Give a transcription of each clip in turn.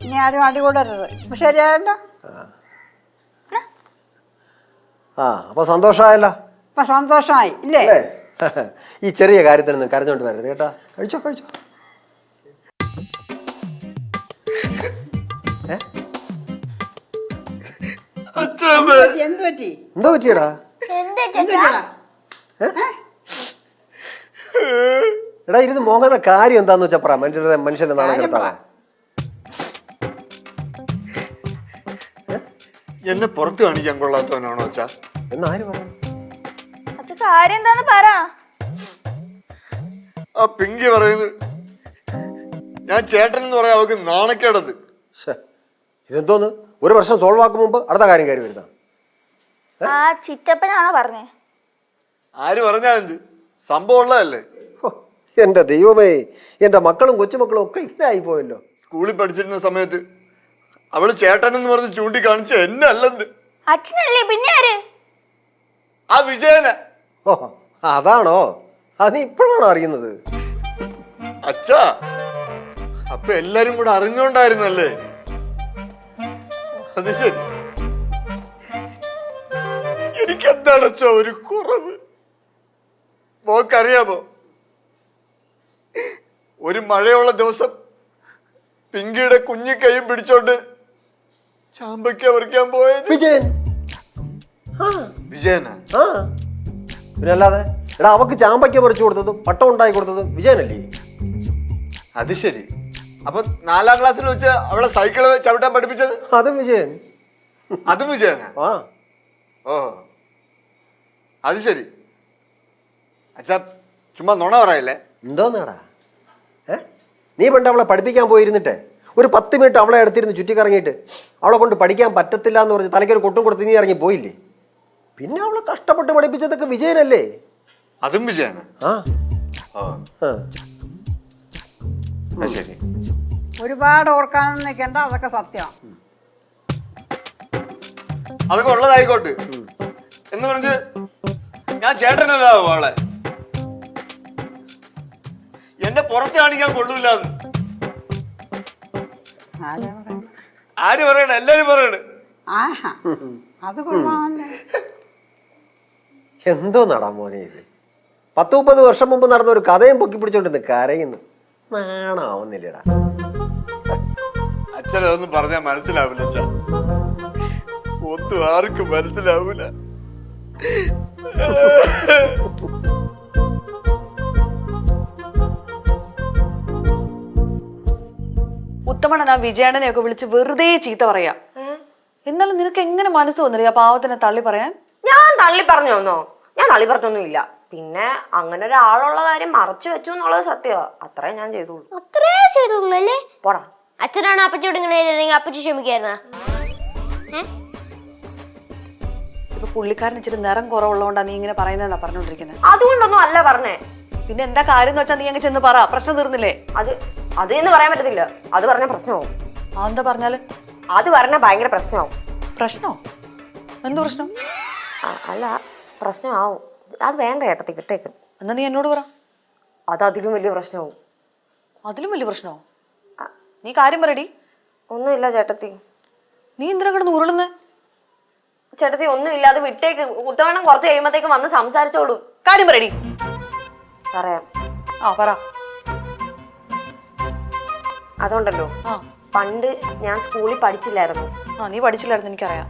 ഇനി ആരും അടി കൂടരുത്. ശരിയായല്ലോ. അപ്പൊ സന്തോഷമായല്ലോ. ഇപ്പൊ സന്തോഷമായി ഇല്ലേ? ഈ ചെറിയ കാര്യത്തിനൊന്നും കരഞ്ഞോണ്ട് വരരുത് കേട്ടാ. കഴിച്ചോ കഴിച്ചോ. എന്തോ പറ്റിയടാ? എടാ ഇരുന്ന് മോങ്ങുന്ന കാര്യം എന്താന്ന് വെച്ചാ പറ. മനുഷ്യന്റെ നാളെ കിടത്താ എന്നെ പുറത്ത് കാണിക്കാൻ കൊള്ളാത്തവനാണോ അച്ഛാ? എന്നാര് പറഞ്ഞു? കാര്യം എന്താന്ന് പറ. ആ പിങ്കി പറയുന്നത് ഞാൻ ചേട്ടൻ എന്ന് പറയാ അവക്ക് നാണക്കേടത്. ഇതെന്തോന്ന്? ഒരു വർഷം സോൾവ് ആക്കും മുമ്പ് അടുത്ത കാര്യം കയറി വരുന്ന ആ ചിറ്റപ്പനാണോ പറഞ്ഞേ? ആര് പറഞ്ഞാലെന്ത്? സംഭവം ഉള്ളതല്ലേ. എന്റെ ദൈവമേ, എന്റെ മക്കളും കൊച്ചുമക്കളും ഒക്കെ ഇല്ലായി പോയല്ലോ. സ്കൂളിൽ പഠിച്ചിരുന്ന സമയത്ത് അവള് ചേട്ടൻ എന്ന് പറഞ്ഞ് ചൂണ്ടിക്കാണിച്ച എന്നെ അല്ലെന്ത്. അച്ഛനല്ലേ പിന്നെ ആര്? ആ വിജയനെ. ഓ അതാണോ? അത് നീ ഇപ്പോഴാണോ അറിയുന്നത്? അച്ഛാ അപ്പൊ എല്ലാരും കൂടെ അറിഞ്ഞോണ്ടായിരുന്നല്ലേ? അത് ശരി. എനിക്കെന്താണ് അച്ഛാ ഒരു കുറവ്? മോക്കറിയാമോ, ഒരു മഴയുള്ള ദിവസം പിങ്കിയുടെ കുഞ്ഞി കൈയും പിടിച്ചോണ്ട് ചാമ്പയ്ക്ക പറിക്കാൻ പോയത് വിജയൻ. വിജയനാ? പിന്നെ അല്ലാതെ എടാ, അവക്ക് ചാമ്പയ്ക്ക പറിച്ചു കൊടുത്തതും പട്ടം ഉണ്ടാക്കി കൊടുത്തതും വിജയനല്ലേ? അത് ശരി. അപ്പൊ 4ാം ക്ലാസ്സിൽ വെച്ച് അവളെ സൈക്കിള് ചവിട്ടാൻ പഠിപ്പിച്ചത് അതും വിജയൻ. അതും വിജയനാ? ഓ അത് ശരി. അച്ഛാ ചുമ്മാ നുണ പറയല്ലേ. എന്തോന്നാടാ? നീ പണ്ട് അവളെ പഠിപ്പിക്കാൻ പോയിരുന്നിട്ടേ ഒരു 10 മിനിറ്റ് അവളെ എടുത്തിരുന്ന് ചുറ്റിക്കറങ്ങിയിട്ട് അവളെ കൊണ്ട് പഠിക്കാൻ പറ്റത്തില്ല എന്ന് പറഞ്ഞ് തലയ്ക്കൊരു കൊട്ടും കൊടുത്ത് നീ ഇറങ്ങി പോയില്ലേ? പിന്നെ അവളെ കഷ്ടപ്പെട്ട് പഠിപ്പിച്ചതൊക്കെ വിജയനല്ലേ? അതും വിജയനാ? ശരി. ഒരുപാട് ഓർക്കാനൊന്നും നിൽക്കണ്ട, അതൊക്കെ സത്യം. അതൊക്കെ ഉള്ളതായിക്കോട്ട് എന്ന് പറഞ്ഞ് ഞാൻ ചേട്ടനല്ലോ അവളെ എന്നെ പുറത്ത് കാണിക്കാൻ കൊള്ളൂലെന്ന് ആര് പറയണ? എല്ലാരും പറയണ. അത് കൊള്ളാമല്ലേ. എന്തോ നടാ മോനെ ഇത്? 10-30 വർഷം മുമ്പ് നടന്ന ഒരു കഥയും പൊക്കി പിടിച്ചോണ്ടിരുന്ന് കരയുന്നു. നാണാവുന്നില്ലടാ. അച്ഛനതൊന്നും പറഞ്ഞാൽ മനസ്സിലാവില്ല അച്ഛാ. ഒന്നും ആർക്കും മനസ്സിലാവൂല. ഉത്തമണൻ ആ വിജയണ്ണനെയൊക്കെ വിളിച്ച് വെറുതെ ചീത്ത പറയാ. എന്നാലും നിനക്ക് എങ്ങനെ മനസ്സ് വന്നില്ല ആ പാവത്തിനെ തള്ളി പറയാൻ? ഞാൻ തള്ളി പറഞ്ഞോന്നോ? ഞാൻ തള്ളി പറഞ്ഞൊന്നും ഇല്ല. പിന്നെ അങ്ങനെ ഒരാളുള്ള കാര്യം മറച്ചു വെച്ചു എന്നുള്ളത് സത്യമാ. അത്രേ ഞാൻ ചെയ്തോളൂ. അത്രേ ചെയ്തോളൂ അല്ലേ? പോടാ. അച്ഛനാണ് അപ്പച്ചിയോട് ഇങ്ങനെ ചെയ്തിരുന്നെങ്കിൽ അപ്പച്ചി ക്ഷമിക്കായിരുന്ന? ഇപ്പൊ പുള്ളിക്കാരൻ ഇച്ചിരി നിറം കുറവുള്ളതുകൊണ്ടാ നീ ഇങ്ങനെ പറയുന്നതെന്നാ പറഞ്ഞോണ്ടിരിക്കുന്നത്. അതുകൊണ്ടൊന്നും അല്ല പറഞ്ഞേ. പിന്നെ എന്താ കാര്യം എന്ന് വെച്ചാ നീ അങ്ങ് ചെന്ന് പറ. പ്രശ്നം തീർന്നില്ലേ? അത് എന്ന് പറയാൻ പറ്റത്തില്ല. അത് പറഞ്ഞ പ്രശ്നമാവും. എന്താ പറഞ്ഞാല്? അത് പറഞ്ഞ ഭയങ്കര പ്രശ്നമാവും. പ്രശ്നോ? എന്ത് പ്രശ്നം? അല്ല പ്രശ്നമാവും. അത് വേണ്ട ഏട്ടത്തി, വിട്ടേക്ക്. എന്നാ നീ എന്നോട് പറ. അത് അതിലും വലിയ പ്രശ്നമാവും. അതിലും വലിയ പ്രശ്നമോ? നീ കാര്യം പറയടി. ഒന്നുമില്ല ചേട്ടത്തി. നീ എന്തിനാ കിടന്ന് ഉരുളുന്നേ? ചേട്ടത്തി ഒന്നുമില്ല, അത് വിട്ടേക്ക്. ഉത്തമണം കുറച്ച് കഴിയുമ്പോഴത്തേക്ക് വന്ന് സംസാരിച്ചോളൂ. കാര്യം പറയടി. പറയാം. പറ. അതുകൊണ്ടല്ലോ, പണ്ട് ഞാൻ സ്കൂളിൽ പഠിച്ചില്ലായിരുന്നു. നീ പഠിച്ചില്ലായിരുന്നു, എനിക്കറിയാം.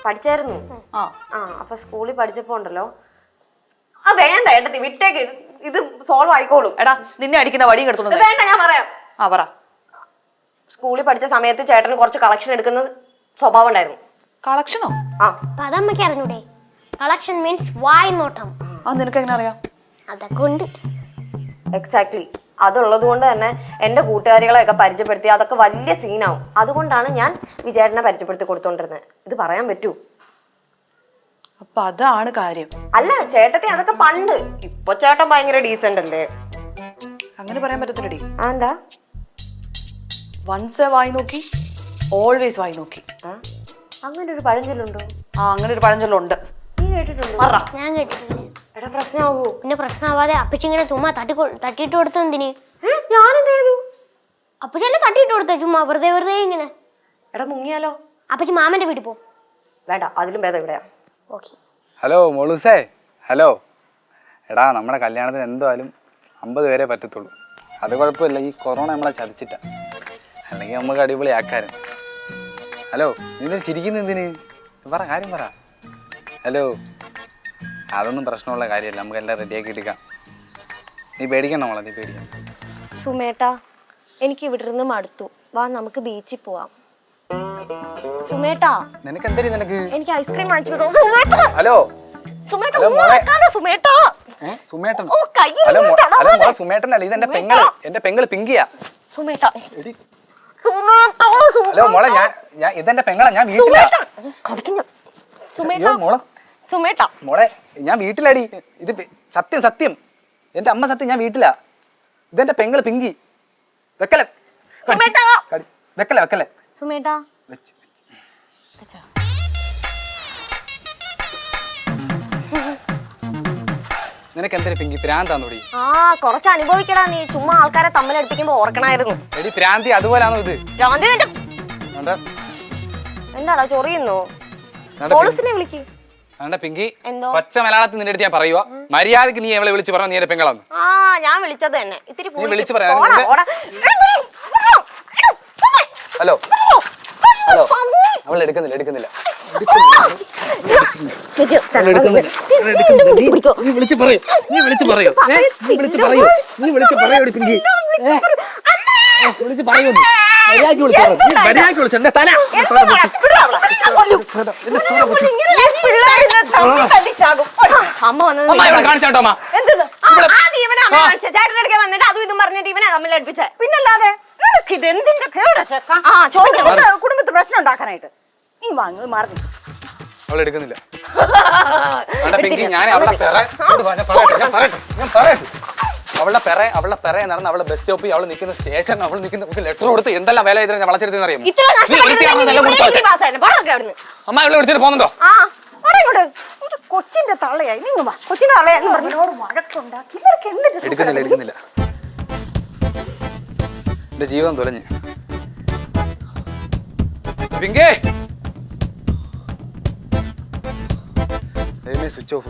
പഠിച്ചായിരുന്നു. അപ്പൊ സ്കൂളിൽ പഠിച്ചപ്പോ ഉണ്ടല്ലോ, വേണ്ട ഏട്ടത്തി, വിട്ടേക്ക്. ഇത് സോൾവ് ആയിക്കോളും. എടാ, നിന്നെ അടിക്കുന്ന വടിയും കിടത്തുന്നു. വേണ്ട, ഞാൻ പറയാം. പറ. സ്കൂളിൽ പഠിച്ച സമയത്ത് ചേട്ടന് കുറച്ച് കളക്ഷൻ എടുക്കുന്ന സ്വഭാവം ഉണ്ടായിരുന്നു. കളക്ഷനോ? അതമ്മയ്ക്ക് അറിഞ്ഞൂടെ? കളക്ഷൻ മീൻസ് വായ്നോട്ടം. അത് നിനക്ക് എങ്ങനെ അറിയാം? അതൊക്കെ എക്സാക്ട്ലി. അതുള്ളത് കൊണ്ട് തന്നെ എന്റെ കൂട്ടുകാരികളെയൊക്കെ പരിചയപ്പെടുത്തി അതൊക്കെ വലിയ സീനാവും. അതുകൊണ്ടാണ് ഞാൻ വിജയേട്ടനെ പരിചയപ്പെടുത്തി കൊടുത്തോണ്ടിരുന്നത്. ഇത് പറയാൻ പറ്റൂ? അപ്പൊ അതാണ് കാര്യം. അല്ല ചേട്ടത്തി, അതൊക്കെ പണ്ട്. ഇപ്പൊ ചേട്ടൻ ഭയങ്കര ഡീസന്റ് അല്ലേ? അങ്ങനെ പറയാൻ പറ്റത്തില്ലടി. എന്താ? വൺസ് വായി നോക്കി ഓൾവേസ് വായി നോക്കി. അങ്ങനെ ഒരു പഴഞ്ചൊല്ലുണ്ടോ? അങ്ങനെ ഒരു പഴഞ്ചൊല്ലുണ്ട്. നീ കേട്ടിട്ടുണ്ടോ? ഞാൻ കേട്ടിട്ടില്ല. എടാ പ്രശ്നമാവോ? പിന്നെ പ്രശ്നമാവാതെ അപ്പച്ചി ഇങ്ങനെ ചുമ്മാ തട്ടിയിട്ട് കൊടുത്ത എന്തിന്? ഞാനെന്ത് ചെയ്തു? അപ്പച്ചല്ലേ തട്ടിയിട്ട് കൊടുത്ത ചുമ്മാ വെറുതെ വെറുതെ ഇങ്ങനെ. എടാ മുങ്ങിയാലോ? അപ്പച്ചി മാമന്റെ വീട്ടിൽ പോ. വേണ്ട, അതിലും ഭേദം ഇവിടെയാ. ഓക്കെ. ഹലോ മോളൂസേ, ഹലോ. എടാ നമ്മുടെ കല്യാണത്തിന് എന്തായാലും 50 പേരെ പറ്റത്തുള്ളൂ. അത് കുഴപ്പമില്ല, ഈ കൊറോണ നമ്മളെ ചതിച്ചിട്ടാ, അല്ലെങ്കിൽ നമുക്ക് അടിപൊളി ആക്കാരും. ഹലോ, നീ ചിരിക്കുന്ന എന്തിന്? പറ, കാര്യം പറ. ഹലോ, അതൊന്നും പ്രശ്നമുള്ള കാര്യമല്ല, നമുക്ക് എല്ലാം റെഡിയാക്കി എടുക്കാം. നീ പേടിക്കണ്ട മോളെ, നീ പേടിക്കണം. സുമേട്ടാ, എനിക്ക് ഇവിടെ ഇരുന്ന് മടുത്തു. വാ നമുക്ക് ബീച്ചിൽ പോവാം. സുമേട്ടാ, നിനക്ക് എന്തരി നിനക്ക്? എനിക്ക് ഐസ്ക്രീം വാങ്ങിച്ചു തരൂ. സുമേട്ടാ, ഹലോ സുമേട്ടാ, ഹലോ മോളെ. സുമേട്ടാ. സുമേട്ടൻ? ഓ, കയ്യിൽ ഹലോ നിന്ന് ഹലോ മോളെ, സുമേട്ടനല്ല, ഇത് എന്റെ പെങ്ങള് പിങ്കിയാ. സുമേട്ടാ, എടി, സുമേട്ടാ, ഹലോ മോളെ, ഞാൻ ഇതെന്റെ പെങ്ങളാ, ഞാൻ വീട്ടിലാ. സുമേട്ടാ, മോളെ, സുമേട്ടാ, മോളെ, ഞാൻ വീട്ടിലടി. ഇത് സത്യം സത്യം, എന്റെ അമ്മ സത്യം, ഞാൻ വീട്ടിലാ. ഇതെന്റെ പെങ്ങള് പിങ്കി. വെക്കലെ സുമേട്ടാ, വെക്കലെ വെക്കലെ സുമേട്ടാ. വെച്ച്. നിനക്ക് എന്തൊരു പിങ്കി പ്രാന്താന്നോടി? ആ, കുറച്ച് അനുഭവിക്കടാ നീ. ചുമ്മാ ആൾക്കാരെ തമ്മിലടുപ്പിക്കുമ്പോ ഓർക്കണായിരുന്നു. എടി പ്രാന്തി അതുപോലാണോ ഇത്? ഭ്രാന്തി നിന്റെ- വേണ്ട, എന്താടാ ചൊറിയുന്നോ? വേണ്ട പോലീസിനെ വിളിക്ക്. വേണ്ട പിങ്കി, എന്തോ? പച്ച മലയാളത്തിൽ നിന്റെ അടുത്ത് ഞാൻ പറയുക, മര്യാദക്ക് നീ അവളെ വിളിച്ച് പറഞ്ഞ നീ എന്റെ പെങ്ങളാന്ന്. ആ, ഞാൻ വിളിച്ചത് തന്നെ. ഇത്തിരി നീ വിളിച്ച് പറയാ. ഹലോ ഹലോ, അവൾ എടുക്കുന്നില്ല. നീ വിളിച്ച് പറയൂ, നീ വിളിച്ച് പറയൂ പിങ്കി. വിളിച്ച് പറയൂ, മര്യാദക്ക് വിളിച്ചു. എന്റെ തല അമ്മ വന്നത് അമ്മ ഇവിടെ കാണിച്ചാട്ടോ. അമ്മ ചേട്ടനടുക്കെ വന്നിട്ട് അതും ഇതും പറഞ്ഞിട്ട് ഇവനെ തമ്മിലടുപ്പിച്ച. പിന്നല്ലാതെ ഇതെന്തിന്റെ കുടുംബത്തിൽ പ്രശ്നം ഉണ്ടാക്കാനായിട്ട് നീ വാങ്ങി മാറി. അവൾ എടുക്കുന്നില്ല. പിങ്കി, ഞാൻ അവളെ അവളുടെ പെറ നടന്ന് അവളുടെ ബസ് സ്റ്റോപ്പിൽ അവൾ നിൽക്കുന്ന സ്റ്റേഷൻ, അവൾ നിൽക്കുന്ന ലെറ്റർ കൊടുത്ത് എന്തെല്ലാം വേല ചെയ്ത് ഞാൻ വളച്ചെടുത്തെന്ന് അറിയാമോ? അമ്മ അവളെ വിളിച്ചിട്ട് പോകുന്നുണ്ടോ? കൊച്ചിന്റെ തള്ളയായി നിങ്ങൾ കൊച്ചിന്റെ തള്ളയെന്ന് പറഞ്ഞോട് വഴക്കുണ്ടാക്കി. ഇവർക്ക് എന്തിട്ട് എടുക്കുന്നില്ല. എന്റെ ജീവിതം തുലഞ്ഞ്. പിങ്കേ, സ്വിച്ച് ഓഫ്.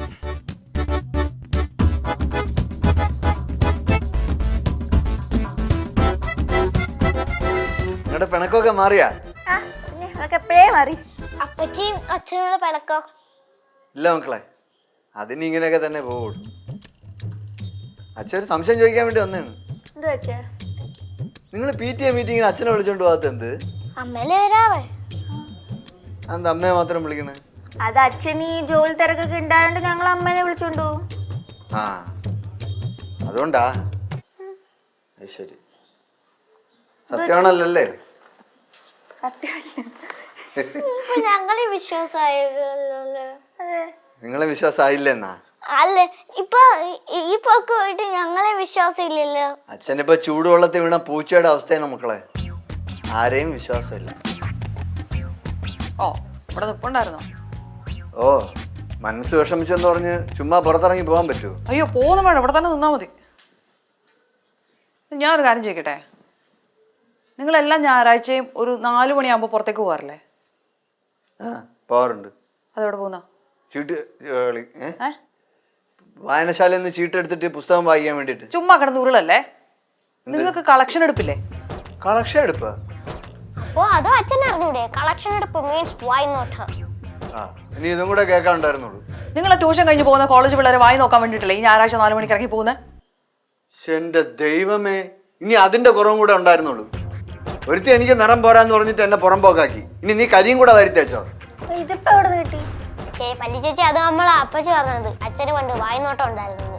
നിങ്ങളുടെ പിണക്കൊക്കെ മാറിയാ? എപ്പോഴേ മാറി. അപ്പച്ചിയും അച്ഛനുള്ള പിളക്കോ? ഇല്ല മക്കളെ, അതിന് ഇങ്ങനെയൊക്കെ തന്നെ പോവുള്ളൂ. അച്ഛൻ ഒരു സംശയം ചോദിക്കാൻ വേണ്ടി വന്നതാണ്. നിങ്ങൾ PTA മീറ്റിങ്ങിന് അച്ഛനെ വിളിച്ചോണ്ട് പോകാത്ത എന്ത്? അമ്മേലെ വരാവേ. എന്താ അമ്മയെ മാത്രം വിളിക്കണേ? അത് അച്ഛൻ ഈ ജോലി തിരക്കൊക്കെ ഉണ്ടായോണ്ട് ഞങ്ങൾ അമ്മേനെ വിളിച്ചോണ്ടു. ആ, അതുകൊണ്ടാ. ശരി, സത്യമാണല്ലേ? ഞങ്ങളെ വിശ്വാസമായല്ലോ. നിങ്ങളെ വിശ്വാസമായില്ലെന്നാ? അല്ല, ഇപ്പൊ ഈ പോക്ക് പോയിട്ട് ഞങ്ങളെ വിശ്വാസം ഇല്ലല്ലോ. അച്ഛനിപ്പോ ചൂടുവെള്ളത്തിൽ വീണ പൂച്ചയുടെ അവസ്ഥയാണ് മക്കളെ. ആരെയും വിശ്വാസമില്ല. ഓ, ഇവിടെ നിപ്പുണ്ടായിരുന്നോ? ഓ, മനസ്സ് വിഷമിച്ചെന്ന് പറഞ്ഞ് ചുമ്മാ പുറത്തിറങ്ങി പോകാൻ പറ്റുമോ? അയ്യോ, പോകുന്ന വേണം, ഇവിടെ തന്നെ നിന്നാ മതി. ഞാനൊരു കാര്യം ചോദിക്കട്ടെ, നിങ്ങളെല്ലാം ഞായറാഴ്ചയും ഒരു 4 മണിയാകുമ്പോൾ പുറത്തേക്ക് പോകാറില്ലേ? ആ, പോകാറുണ്ട്. അതെവിടെ പോകുന്ന? ചീട്ട് കളി. വായനശാലയിൽ നിന്ന് ചീട്ട് എടുത്തിട്ട് പുസ്തകം വായിക്കാൻ വേണ്ടിട്ട്. ചുമ്മാ കിടന്ന് ഉരുളല്ലേ? നിങ്ങൾക്ക് കളക്ഷൻ എടുപ്പില്ലേ? കളക്ഷൻ എടുപ്പാ? ഓ, അതോ അച്ഛൻ അറിഞ്ഞൂടെ? കളക്ഷൻ എടുപ്പ് മീൻസ് വൈ നോട്ട് ഹർ. ആ, ഇനി ഇതും കൂടെ കേൾക്കാനുണ്ടായിരുന്നുള്ളൂ. നിങ്ങളെ ട്യൂഷൻ കഴിഞ്ഞ് പോകുന്ന കോളേജ് പിള്ളേരെ വായി നോക്കാൻ വേണ്ടിയിട്ടല്ലേ ഈ ഞായറാഴ്ച 4 മണിക്ക് ഇറങ്ങി പോകുന്നത്? എന്റെ ദൈവമേ, ഇനി അതിന്റെ കുറവും കൂടെ ഉണ്ടായിരുന്നുള്ളൂ. ഒരുത്തി എനിക്ക് നിറം പോരാന്ന് പറഞ്ഞിട്ട് എന്നെ പുറമ്പോക്കാക്കി. ഇനി നീ കരിയും കൂടെ വരുത്തേച്ചോ? ഇതിപ്പോ എവിടെ കിട്ടി? പല്ലി ചേച്ചി, അത് നമ്മളെ അപ്പച്ചി പറഞ്ഞത്. അച്ഛന് പണ്ട് വായി നോട്ടം ഉണ്ടായിരുന്നു.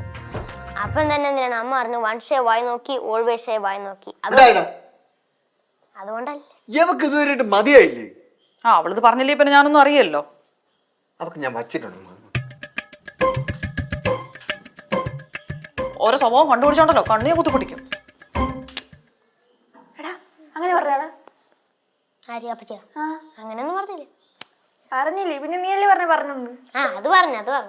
അപ്പം തന്നെ എന്തിനാണ് അമ്മ പറഞ്ഞു വൺസേ വായി നോക്കി ഓൾവേസേ വായി നോക്കി. അതുകൊണ്ടല്ലേ ഇവക്ക് ഇതുവരെയായിട്ട് മതിയായില്ലേ? ആ, അവളിത് പറഞ്ഞില്ലേ പിന്നെ ഞാനൊന്നും അറിയല്ലോ. അവക്ക് ഞാൻ വച്ചിട്ടുണ്ട്. ഓരോ സ്വഭാവം കണ്ടുപിടിച്ചോണ്ടല്ലോ കണ്ണിയെ കുത്തി പൊട്ടിക്കും. അങ്ങനെ പറഞ്ഞാടാ? ആര്യ അപ്പച്ചിയാ? അങ്ങനെയൊന്നും പറഞ്ഞില്ലേ? പറഞ്ഞില്ലേ? പിന്നെ നീ അല്ലേ പറഞ്ഞു? ആ, അത് പറഞ്ഞു.